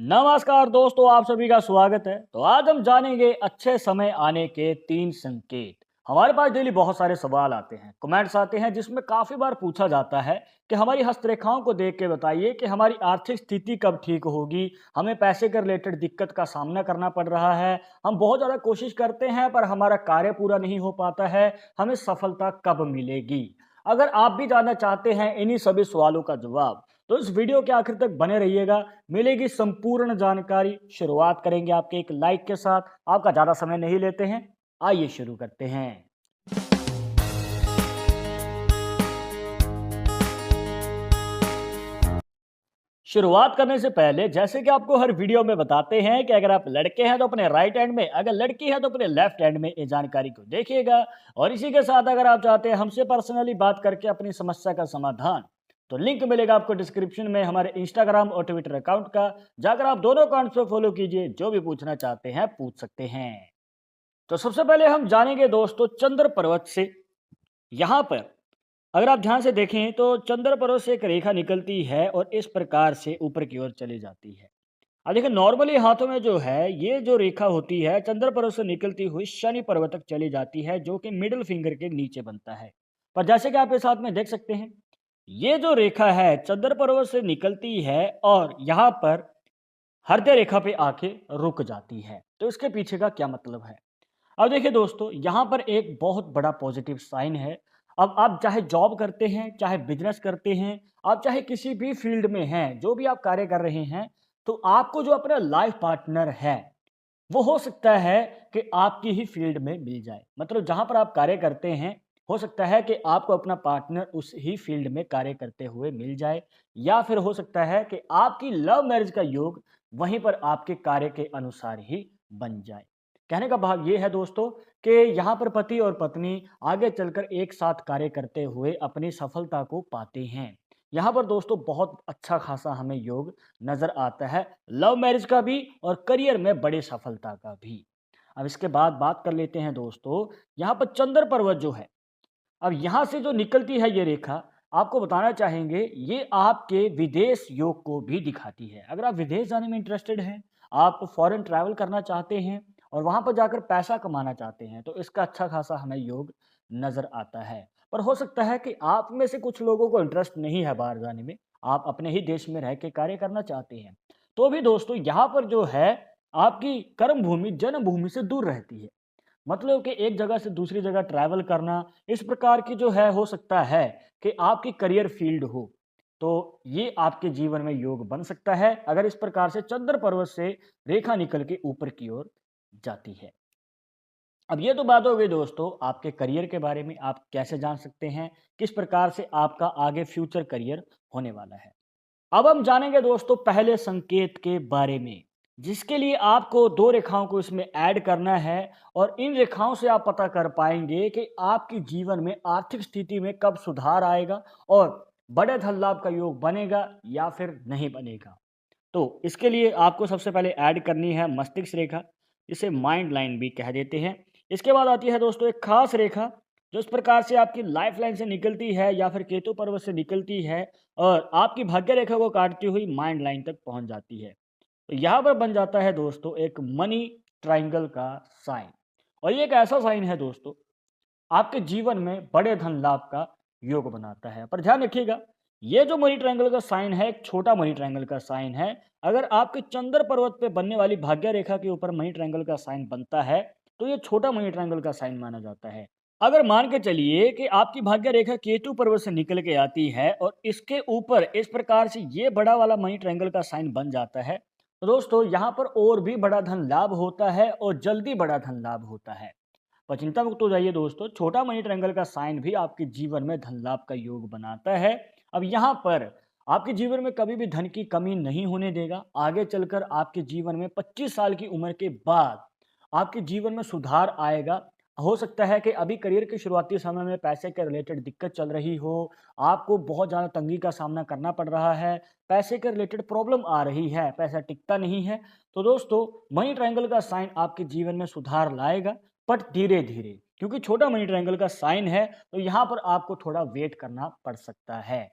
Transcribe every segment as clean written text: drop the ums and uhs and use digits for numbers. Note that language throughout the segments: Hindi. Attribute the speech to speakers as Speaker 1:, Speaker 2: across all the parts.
Speaker 1: नमस्कार दोस्तों, आप सभी का स्वागत है। तो आज हम जानेंगे अच्छे समय आने के 3 संकेत। हमारे पास डेली बहुत सारे सवाल आते हैं, कमेंट्स आते हैं जिसमें काफ़ी बार पूछा जाता है कि हमारी हस्तरेखाओं को देख के बताइए कि हमारी आर्थिक स्थिति कब ठीक होगी, हमें पैसे के रिलेटेड दिक्कत का सामना करना पड़ रहा है, हम बहुत ज़्यादा कोशिश करते हैं पर हमारा कार्य पूरा नहीं हो पाता है, हमें सफलता कब मिलेगी। अगर आप भी जानना चाहते हैं इन्हीं सभी सवालों का जवाब, तो इस वीडियो के आखिर तक बने रहिएगा, मिलेगी संपूर्ण जानकारी। शुरुआत करेंगे आपके एक लाइक के साथ। आपका ज़्यादा समय नहीं लेते हैं, आइए शुरू करते हैं। शुरुआत करने से पहले जैसे कि आपको हर वीडियो में बताते हैं कि अगर आप लड़के हैं तो अपने राइट हैंड में, अगर लड़की है तो अपने लेफ्ट हैंड में ये जानकारी को देखिएगा। और इसी के साथ अगर आप चाहते हैं हमसे पर्सनली बात करके अपनी समस्या का समाधान, तो लिंक मिलेगा आपको डिस्क्रिप्शन में हमारे इंस्टाग्राम और ट्विटर अकाउंट का। जाकर आप दोनों अकाउंट्स को फॉलो कीजिए, जो भी पूछना चाहते हैं पूछ सकते हैं। तो सबसे पहले हम जानेंगे दोस्तों चंद्र पर्वत से। यहाँ पर अगर आप ध्यान से देखें तो चंद्र पर्वत से एक रेखा निकलती है और इस प्रकार से ऊपर की ओर चली जाती है। अब देखिए, नॉर्मली हाथों में जो है ये जो रेखा होती है चंद्र पर्वत से निकलती हुई शनि पर्वत तक चली जाती है, जो कि मिडिल फिंगर के नीचे बनता है। पर जैसे कि आप इस साथ में देख सकते हैं, ये जो रेखा है चंद्र पर्वत से निकलती है और यहाँ पर हृदय रेखा पे आके रुक जाती है। तो इसके पीछे का क्या मतलब है? अब देखिए दोस्तों, यहाँ पर एक बहुत बड़ा पॉजिटिव साइन है। अब आप चाहे जॉब करते हैं, चाहे बिजनेस करते हैं, आप चाहे किसी भी फील्ड में हैं, जो भी आप कार्य कर रहे हैं, तो आपको जो अपना लाइफ पार्टनर है, वो हो सकता है कि आपकी ही फील्ड में मिल जाए। मतलब जहाँ पर आप कार्य करते हैं, हो सकता है कि आपको अपना पार्टनर उस ही फील्ड में कार्य करते हुए मिल जाए, या फिर हो सकता है कि आपकी लव मैरिज का योग वहीं पर आपके कार्य के अनुसार ही बन जाए। कहने का भाव ये है दोस्तों कि यहाँ पर पति और पत्नी आगे चलकर एक साथ कार्य करते हुए अपनी सफलता को पाते हैं। यहाँ पर दोस्तों बहुत अच्छा खासा हमें योग नजर आता है, लव मैरिज का भी और करियर में बड़ी सफलता का भी। अब इसके बाद बात कर लेते हैं दोस्तों, यहाँ पर चंद्र पर्वत जो है, अब यहाँ से जो निकलती है ये रेखा, आपको बताना चाहेंगे ये आपके विदेश योग को भी दिखाती है। अगर आप विदेश जाने में इंटरेस्टेड हैं, आप फॉरेन ट्रैवल करना चाहते हैं और वहाँ पर जाकर पैसा कमाना चाहते हैं, तो इसका अच्छा खासा हमें योग नज़र आता है। पर हो सकता है कि आप में से कुछ लोगों को इंटरेस्ट नहीं है बाहर जाने में, आप अपने ही देश में रह के कार्य करना चाहते हैं। तो भी दोस्तों यहाँ पर जो है आपकी कर्म भूमि जन्मभूमि से दूर रहती है। मतलब कि एक जगह से दूसरी जगह ट्रैवल करना, इस प्रकार की जो है हो सकता है कि आपकी करियर फील्ड हो। तो ये आपके जीवन में योग बन सकता है अगर इस प्रकार से चंद्र पर्वत से रेखा निकल के ऊपर की ओर जाती है। अब ये तो बात हो गई दोस्तों आपके करियर के बारे में, आप कैसे जान सकते हैं किस प्रकार से आपका आगे फ्यूचर करियर होने वाला है। अब हम जानेंगे दोस्तों पहले संकेत के बारे में, जिसके लिए आपको दो रेखाओं को इसमें ऐड करना है। और इन रेखाओं से आप पता कर पाएंगे कि आपके जीवन में आर्थिक स्थिति में कब सुधार आएगा और बड़े धन लाभ का योग बनेगा या फिर नहीं बनेगा। तो इसके लिए आपको सबसे पहले ऐड करनी है मस्तिष्क रेखा, जिसे माइंड लाइन भी कह देते हैं। इसके बाद आती है दोस्तों एक खास रेखा, जो इस प्रकार से आपकी लाइफ लाइन से निकलती है या फिर केतु पर्वत से निकलती है और आपकी भाग्य रेखा को काटती हुई माइंड लाइन तक पहुंच जाती है। तो यहाँ पर बन जाता है दोस्तों एक मनी ट्राइंगल का साइन। और ये एक ऐसा साइन है दोस्तों, आपके जीवन में बड़े धन लाभ का योग बनाता है। पर ध्यान रखिएगा, ये जो मनी ट्रायंगल का साइन है एक छोटा मनी ट्रायंगल का साइन है। अगर आपके चंद्र पर्वत पे बनने वाली भाग्य रेखा के ऊपर मनी ट्रायंगल का साइन बनता है, तो ये छोटा मनी ट्रायंगल का साइन माना जाता है। अगर मान के चलिए कि आपकी भाग्य रेखा केतु पर्वत से निकल के आती है और इसके ऊपर इस प्रकार से ये बड़ा वाला मनी ट्रायंगल का साइन बन जाता है, तो दोस्तों यहाँ पर और भी बड़ा धन लाभ होता है और जल्दी बड़ा धन लाभ होता है। पर चिंता मुक्त हो जाइए दोस्तों, छोटा मनी ट्रायंगल का साइन भी आपके जीवन में धन लाभ का योग बनाता है। अब यहाँ पर आपके जीवन में कभी भी धन की कमी नहीं होने देगा। आगे चलकर आपके जीवन में 25 साल की उम्र के बाद आपके जीवन में सुधार आएगा। हो सकता है कि अभी करियर के शुरुआती समय में पैसे के रिलेटेड दिक्कत चल रही हो, आपको बहुत ज़्यादा तंगी का सामना करना पड़ रहा है, पैसे के रिलेटेड प्रॉब्लम आ रही है, पैसा टिकता नहीं है, तो दोस्तों मनी ट्रायंगल का साइन आपके जीवन में सुधार लाएगा, बट धीरे धीरे। क्योंकि छोटा मनी ट्रायंगल का साइन है, तो यहाँ पर आपको थोड़ा वेट करना पड़ सकता है।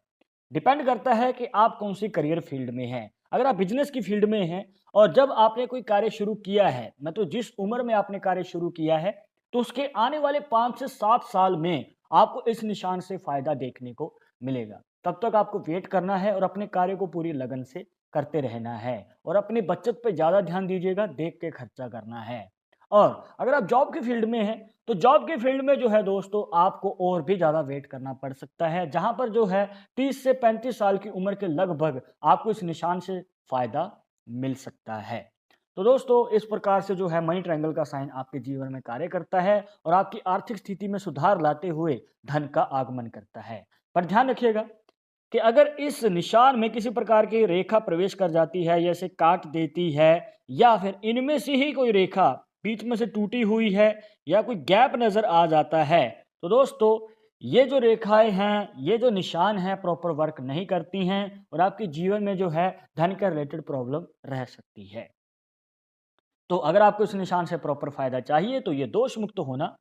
Speaker 1: डिपेंड करता है कि आप कौन सी करियर फील्ड में हैं। अगर आप बिजनेस की फील्ड में हैं और जब आपने कोई कार्य शुरू किया है, मतलब जिस उम्र में आपने कार्य शुरू किया है, तो उसके आने वाले 5 से 7 साल में आपको इस निशान से फ़ायदा देखने को मिलेगा। तब तक आपको वेट करना है और अपने कार्य को पूरी लगन से करते रहना है और अपनी बचत पे ज़्यादा ध्यान दीजिएगा, देख के खर्चा करना है। और अगर आप जॉब की फील्ड में हैं, तो जॉब की फील्ड में जो है दोस्तों आपको और भी ज़्यादा वेट करना पड़ सकता है, जहाँ पर जो है 30 से 35 साल की उम्र के लगभग आपको इस निशान से फ़ायदा मिल सकता है। तो दोस्तों इस प्रकार से जो है मनी ट्रायंगल का साइन आपके जीवन में कार्य करता है और आपकी आर्थिक स्थिति में सुधार लाते हुए धन का आगमन करता है। पर ध्यान रखिएगा कि अगर इस निशान में किसी प्रकार की रेखा प्रवेश कर जाती है या इसे काट देती है या फिर इनमें से ही कोई रेखा बीच में से टूटी हुई है या कोई गैप नज़र आ जाता है, तो दोस्तों ये जो रेखाएं हैं, ये जो निशान हैं प्रॉपर वर्क नहीं करती हैं और आपके जीवन में जो है धन का रिलेटेड प्रॉब्लम रह सकती है। तो अगर आपको इस निशान से प्रॉपर फायदा चाहिए तो ये दोष मुक्त होना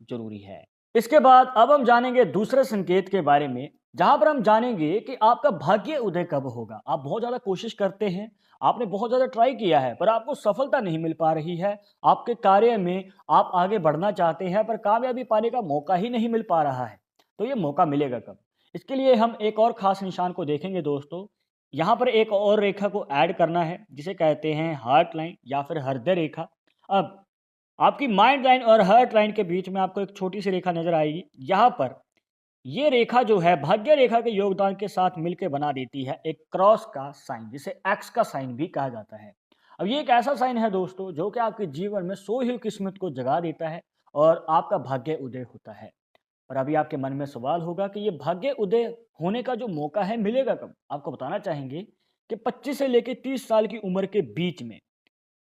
Speaker 1: जरूरी है। इसके बाद अब हम जानेंगे दूसरे संकेत के बारे में, जहां पर हम जानेंगे कि आपका भाग्य उदय कब होगा। आप बहुत ज्यादा कोशिश करते हैं, आपने बहुत ज्यादा ट्राई किया है पर आपको सफलता नहीं मिल पा रही है, आपके कार्य में आप आगे बढ़ना चाहते हैं पर कामयाबी पाने का मौका ही नहीं मिल पा रहा है। तो ये मौका मिलेगा कब? इसके लिए हम एक और खास निशान को देखेंगे दोस्तों। यहाँ पर एक और रेखा को ऐड करना है जिसे कहते हैं हार्ट लाइन या फिर हृदय रेखा। अब आपकी माइंड लाइन और हार्ट लाइन के बीच में आपको एक छोटी सी रेखा नजर आएगी। यहाँ पर ये रेखा जो है भाग्य रेखा के योगदान के साथ मिलकर बना देती है एक क्रॉस का साइन, जिसे एक्स का साइन भी कहा जाता है। अब ये एक ऐसा साइन है दोस्तों जो कि आपके जीवन में सोई हुई किस्मत को जगा देता है और आपका भाग्य उदय होता है। और अभी आपके मन में सवाल होगा कि ये भाग्य उदय होने का जो मौका है मिलेगा कब? आपको बताना चाहेंगे कि 25 से लेकर 30 साल की उम्र के बीच में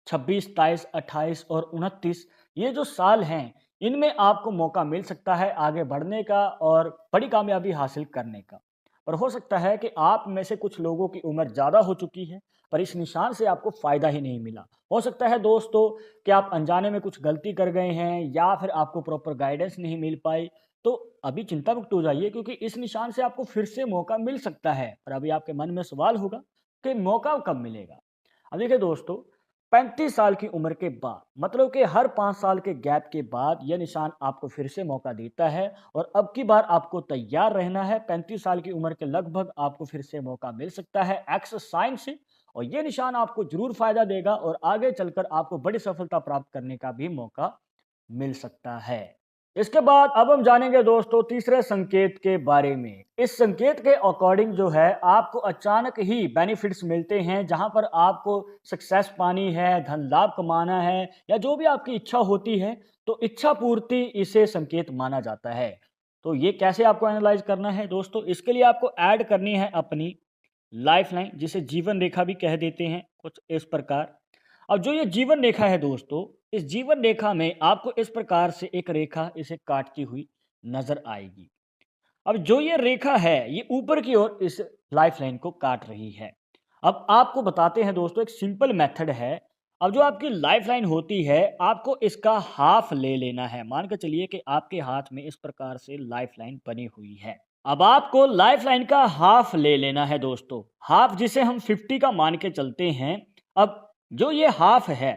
Speaker 1: 26, 27, 28 और 29 ये जो साल हैं, इनमें आपको मौका मिल सकता है आगे बढ़ने का और बड़ी कामयाबी हासिल करने का। पर हो सकता है कि आप में से कुछ लोगों की उम्र ज़्यादा हो चुकी है पर इस निशान से आपको फ़ायदा ही नहीं मिला। हो सकता है दोस्तों कि आप अनजाने में कुछ गलती कर गए हैं या फिर आपको प्रॉपर गाइडेंस नहीं मिल पाई। तो अभी चिंता मुक्त हो जाइए क्योंकि इस निशान से आपको फिर से मौका मिल सकता है। पर अभी आपके मन में सवाल होगा कि मौका कब मिलेगा? अब देखिए दोस्तों, 35 साल की उम्र के बाद, मतलब कि हर 5 साल के गैप के बाद यह निशान आपको फिर से मौका देता है और अब की बार आपको तैयार रहना है। 35 साल की उम्र के लगभग आपको फिर से मौका मिल सकता है एक्स साइन से और यह निशान आपको जरूर फायदा देगा और आगे चलकर आपको बड़ी सफलता प्राप्त करने का भी मौका मिल सकता है। इसके बाद अब हम जानेंगे दोस्तों तीसरे संकेत के बारे में। इस संकेत के अकॉर्डिंग जो है आपको अचानक ही बेनिफिट्स मिलते हैं, जहां पर आपको सक्सेस पानी है, धन लाभ कमाना है या जो भी आपकी इच्छा होती है, तो इच्छा पूर्ति इसे संकेत माना जाता है। तो ये कैसे आपको एनालाइज करना है दोस्तों? इसके लिए आपको ऐड करनी है अपनी लाइफ लाइन, जिसे जीवन रेखा भी कह देते हैं कुछ इस प्रकार। अब जो ये जीवन रेखा है दोस्तों, इस जीवन रेखा में आपको इस प्रकार से एक रेखा इसे काटती हुई नजर आएगी। अब जो ये रेखा है ये ऊपर की ओर इस लाइफ लाइन को काट रही है। अब आपको बताते हैं दोस्तों, एक सिंपल मेथड है। अब जो आपकी लाइफ लाइन होती है आपको इसका हाफ ले लेना है। मान के चलिए कि आपके हाथ में इस प्रकार से लाइफ लाइन बनी हुई है। अब आपको लाइफ लाइन का हाफ ले लेना है दोस्तों, हाफ जिसे हम 50 का मान के चलते हैं। अब जो ये हाफ है,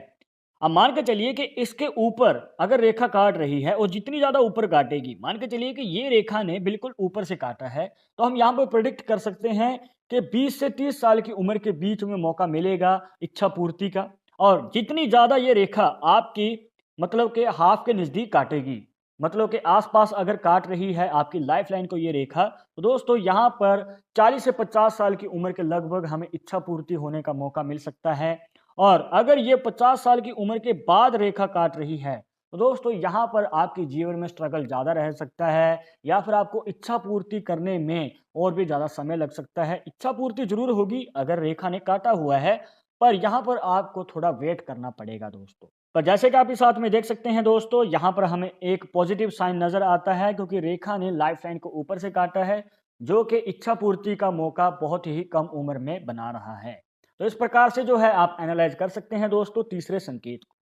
Speaker 1: अब मान के चलिए कि इसके ऊपर अगर रेखा काट रही है और जितनी ज्यादा ऊपर काटेगी, मान के चलिए कि ये रेखा ने बिल्कुल ऊपर से काटा है, तो हम यहाँ पर प्रिडिक्ट कर सकते हैं कि 20 से 30 साल की उम्र के बीच में मौका मिलेगा इच्छा पूर्ति का। और जितनी ज्यादा ये रेखा आपकी मतलब के हाफ के नजदीक काटेगी, मतलब कि आसपास अगर काट रही है आपकी लाइफ लाइन को ये रेखा, तो दोस्तों यहाँ पर 40 से 50 साल की उम्र के लगभग हमें इच्छा पूर्ति होने का मौका मिल सकता है। और अगर ये 50 साल की उम्र के बाद रेखा काट रही है, तो दोस्तों यहाँ पर आपके जीवन में स्ट्रगल ज़्यादा रह सकता है या फिर आपको इच्छा पूर्ति करने में और भी ज़्यादा समय लग सकता है। इच्छा पूर्ति जरूर होगी अगर रेखा ने काटा हुआ है, पर यहाँ पर आपको थोड़ा वेट करना पड़ेगा दोस्तों। पर जैसे कि आप इस साथ में देख सकते हैं दोस्तों, यहाँ पर हमें एक पॉजिटिव साइन नजर आता है क्योंकि रेखा ने लाइफ लाइन को ऊपर से काटा है, जो कि इच्छा पूर्ति का मौका बहुत ही कम उम्र में बना रहा है। तो इस प्रकार से जो है आप एनालाइज कर सकते हैं दोस्तों तीसरे संकेत को।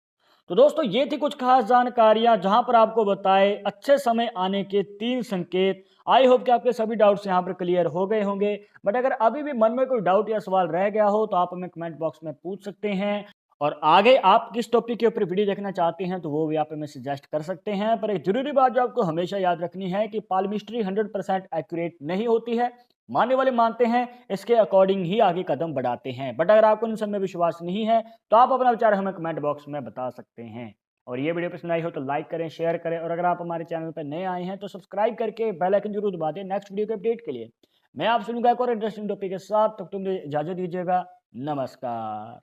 Speaker 1: तो दोस्तों ये थी कुछ खास जानकारियां जहां पर आपको बताए अच्छे समय आने के 3 संकेत। आई होप कि आपके सभी डाउट्स यहां पर क्लियर हो गए होंगे। बट अगर अभी भी मन में कोई डाउट या सवाल रह गया हो तो आप हमें कमेंट बॉक्स में पूछ सकते हैं। और आगे आप किस टॉपिक के ऊपर वीडियो देखना चाहते हैं तो वो भी आप हमें सजेस्ट कर सकते हैं। पर एक जरूरी बात जो आपको हमेशा याद रखनी है कि पालमिस्ट्री 100% एक्यूरेट नहीं होती है। मानने वाले मानते हैं, इसके अकॉर्डिंग ही आगे कदम बढ़ाते हैं। बट अगर आपको इन सब में विश्वास नहीं है तो आप अपना विचार हमें कमेंट बॉक्स में बता सकते हैं। और ये वीडियो पसंद आई हो तो लाइक करें, शेयर करें, और अगर आप हमारे चैनल पर नए आए हैं तो सब्सक्राइब करके बेल आइकन जरूर दबा दें नेक्स्ट वीडियो के अपडेट के लिए। मैं आपसे मिलूंगा एक और इंटरेस्टिंग टॉपिक के साथ, तब तुम इजाजत दीजिएगा। नमस्कार।